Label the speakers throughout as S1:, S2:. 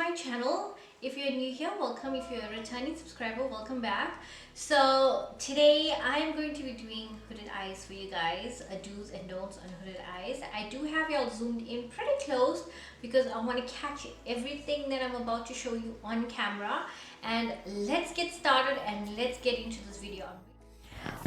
S1: my channel. If you're new here, welcome. If you're a returning subscriber, welcome back. So today I am going to be doing hooded eyes for you guys, do's and don'ts on hooded eyes. I do have y'all zoomed in pretty close because I want to catch everything that I'm about to show you on camera. And let's get started and let's get into this video.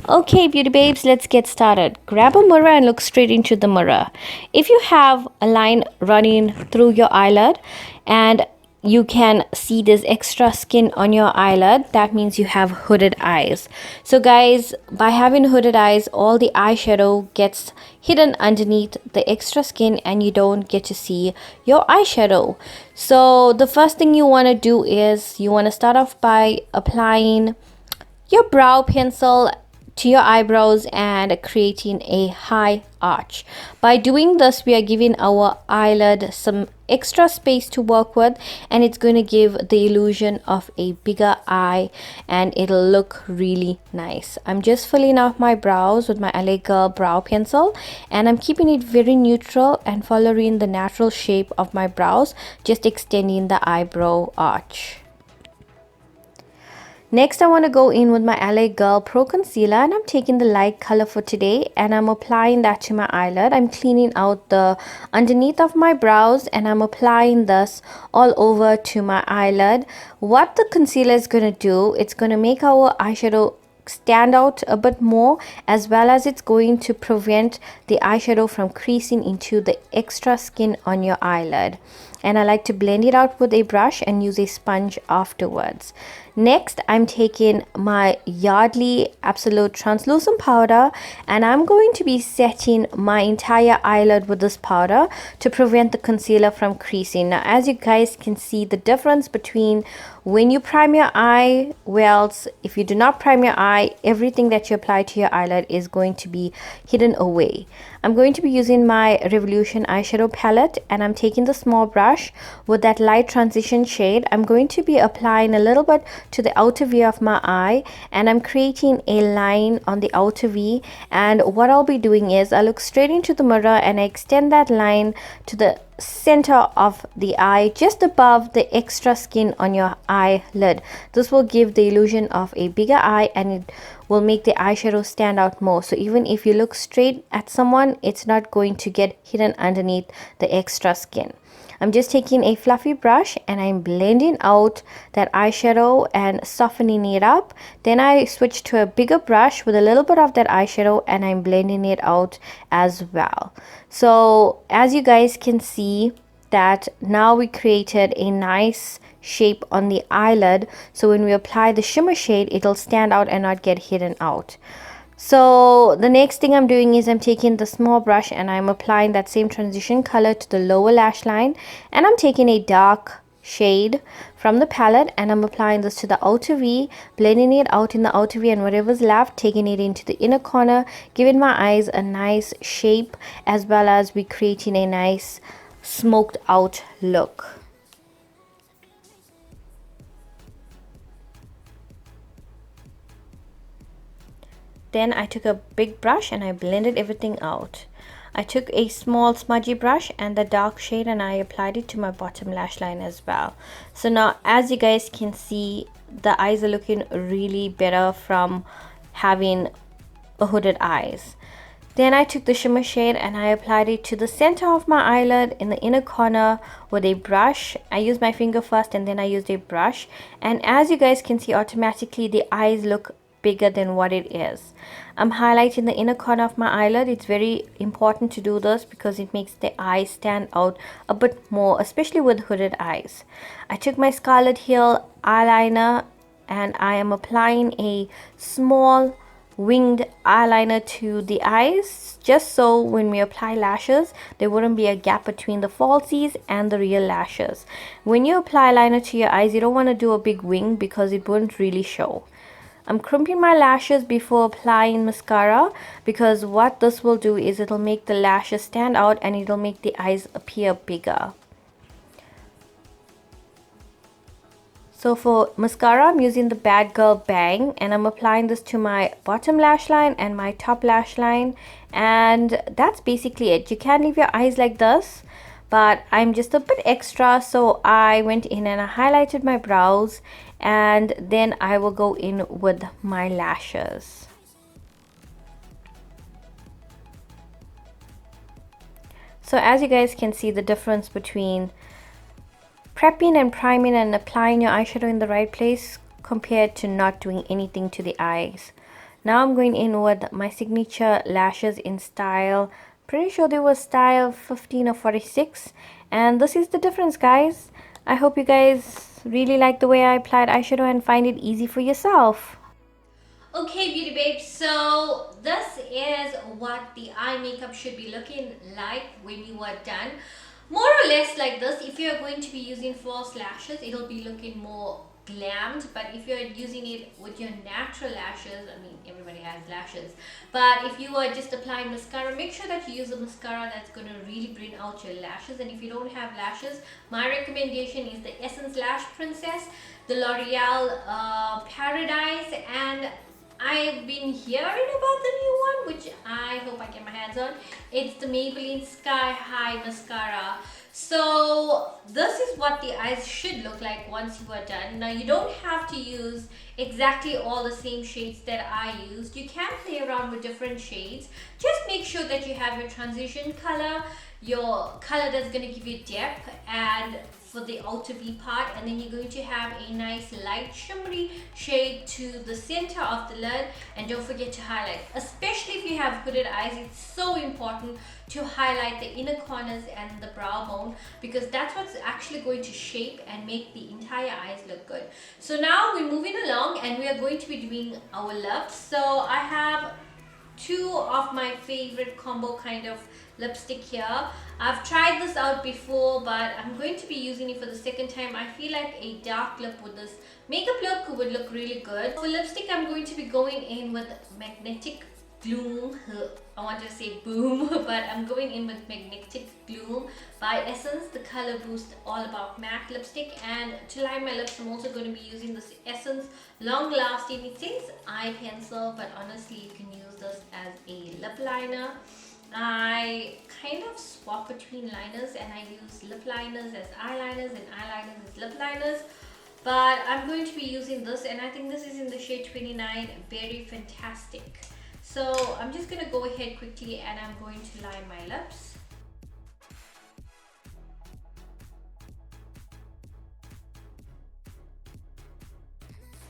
S1: Okay, beauty babes, let's get started. Grab a mirror and look straight into the mirror. If you have a line running through your eyelid and you can see this extra skin on your eyelid, that means you have hooded eyes. So guys, by having hooded eyes, all the eyeshadow gets hidden underneath the extra skin and you don't get to see your eyeshadow. So the first thing you want to do is you want to start off by applying your brow pencil to your eyebrows and creating a high arch. By doing this, we are giving our eyelid some extra space to work with, and it's going to give the illusion of a bigger eye and it'll look really nice. I'm just filling out my brows with my LA Girl brow pencil, and I'm keeping it very neutral and following the natural shape of my brows, just extending the eyebrow arch. Next, I want to go in with my LA Girl Pro Concealer, and I'm taking the light color for today and I'm applying that to my eyelid. I'm cleaning out the underneath of my brows and I'm applying this all over to my eyelid. What the concealer is going to do, it's going to make our eyeshadow stand out a bit more, as well as it's going to prevent the eyeshadow from creasing into the extra skin on your eyelid. And I like to blend it out with a brush and use a sponge afterwards. Next, I'm taking my Yardley Absolute Translucent Powder and I'm going to be setting my entire eyelid with this powder to prevent the concealer from creasing. Now, as you guys can see, the difference between when you prime your eye, if you do not prime your eye, everything that you apply to your eyelid is going to be hidden away. I'm going to be using my Revolution eyeshadow palette and I'm taking the small brush with that light transition shade. I'm going to be applying a little bit to the outer V of my eye and I'm creating a line on the outer V, and what I'll be doing is I look straight into the mirror and I extend that line to the center of the eye, just above the extra skin on your eyelid. This will give the illusion of a bigger eye and it will make the eyeshadow stand out more. So even if you look straight at someone, it's not going to get hidden underneath the extra skin. I'm just taking a fluffy brush and I'm blending out that eyeshadow and softening it up. Then I switch to a bigger brush with a little bit of that eyeshadow and I'm blending it out as well. So as you guys can see, that now we created a nice shape on the eyelid, so when we apply the shimmer shade, it'll stand out and not get hidden out. So the next thing I'm doing is I'm taking the small brush and I'm applying that same transition color to the lower lash line, and I'm taking a dark shade from the palette and I'm applying this to the outer V, blending it out in the outer V, and whatever's left, taking it into the inner corner, giving my eyes a nice shape, as well as we creating a nice smoked out look. Then I took a big brush and I blended everything out. I took a small smudgy brush and the dark shade and I applied it to my bottom lash line as well. So now, as you guys can see, the eyes are looking really better from having a hooded eyes. Then I took the shimmer shade and I applied it to the center of my eyelid in the inner corner with a brush. I used my finger first and then I used a brush. And as you guys can see, automatically the eyes look bigger than what it is. I'm highlighting the inner corner of my eyelid. It's very important to do this because it makes the eye stand out a bit more, especially with hooded eyes. I took my Scarlet Hill eyeliner and I am applying a small winged eyeliner to the eyes, just so when we apply lashes there wouldn't be a gap between the falsies and the real lashes. When you apply liner to your eyes, you don't want to do a big wing because it wouldn't really show. I'm crimping my lashes before applying mascara because what this will do is it'll make the lashes stand out and it'll make the eyes appear bigger. So for mascara, I'm using the Bad Girl Bang and I'm applying this to my bottom lash line and my top lash line, and that's basically it. You can leave your eyes like this, but I'm just a bit extra, so I went in and I highlighted my brows, and then I will go in with my lashes. So as you guys can see, the difference between prepping and priming and applying your eyeshadow in the right place compared to not doing anything to the eyes. Now I'm going in with my signature lashes in style, pretty sure they were style 15 or 46, and this is the difference, guys. I hope you guys really like the way I applied eyeshadow and find it easy for yourself.
S2: Okay, beauty babes, so this is what the eye makeup should be looking like when you are done. More or less like this. If you're going to be using false lashes, it'll be looking more glammed, but if you're using it with your natural lashes, I mean, everybody has lashes, but if you are just applying mascara, make sure that you use a mascara that's going to really bring out your lashes. And if you don't have lashes, my recommendation is the Essence Lash Princess, the L'Oreal Paradise, and I've been hearing about the new one, which I hope I get my hands on. It's the Maybelline Sky High Mascara. So this is what the eyes should look like once you are done. Now you don't have to use exactly all the same shades that I used. You can play around with different shades. Just make sure that you have your transition color, your color that's going to give you depth, and for the outer V part, and then you're going to have a nice light shimmery shade to the center of the lid. And don't forget to highlight, especially if you have hooded eyes. It's so important to highlight the inner corners and the brow bone, because that's what's actually going to shape and make the entire eyes look good. So now we're moving along and we are going to be doing our lips. So I have two of my favorite combo kind of lipstick here. I've tried this out before, but I'm going to be using it for the second time. I feel like a dark lip with this makeup look would look really good. For lipstick, I'm going to be going in with Magnetic Gloom. I wanted to say boom, but I'm going in with Magnetic Gloom by Essence, the Color Boost All About Matte lipstick. And to line my lips, I'm also going to be using this Essence Long Lasting. It says eye pencil, but honestly you can use this as a lip liner. I kind of swap between liners, and I use lip liners as eyeliners and eyeliners as lip liners. But I'm going to be using this, and I think this is in the shade 29, very fantastic. So I'm just going to go ahead quickly and I'm going to line my lips.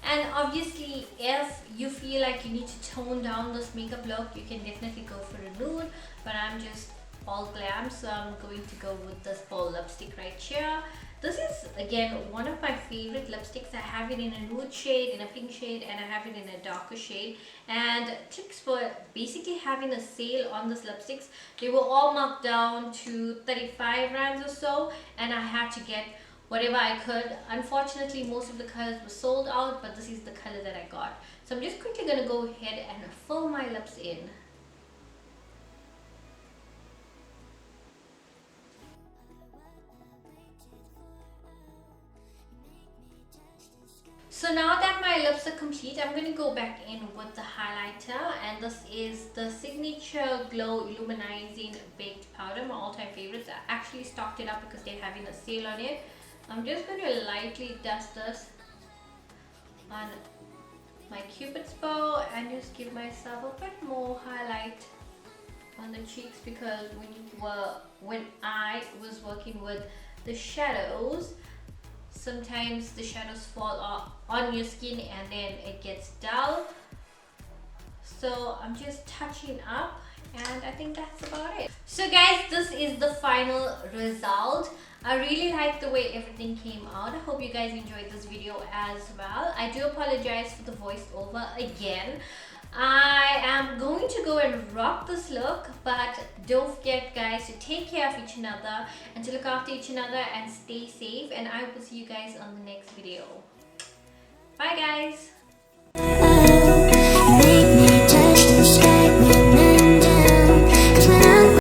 S2: And obviously, if you feel like you need to tone down this makeup look, you can definitely go for a nude, but I'm just all glam, so I'm going to go with this fall lipstick right here. This is again one of my favorite lipsticks. I have it in a nude shade, in a pink shade, and I have it in a darker shade. And tips for basically having a sale on these lipsticks, they were all marked down to 35 rands or so, and I had to get whatever I could. Unfortunately, most of the colors were sold out, but this is the color that I got. So I'm just quickly going to go ahead and fill my lips in. So now that my lips are complete, I'm going to go back in with the highlighter, and this is the Signature Glow Illuminizing Baked Powder, my all-time favorites. I actually stocked it up because they're having a sale on it. I'm just going to lightly dust this on my Cupid's bow and just give myself a bit more highlight on the cheeks, because when I was working with the shadows, sometimes the shadows fall off on your skin and then it gets dull. So I'm just touching up, and I think that's about it. So guys, this is the final result. I really like the way everything came out. I hope you guys enjoyed this video as well. I do apologize for the voiceover again. I am going to go and rock this look, but don't forget guys to take care of each other and to look after each other and stay safe, and I will see you guys on the next video. Bye guys.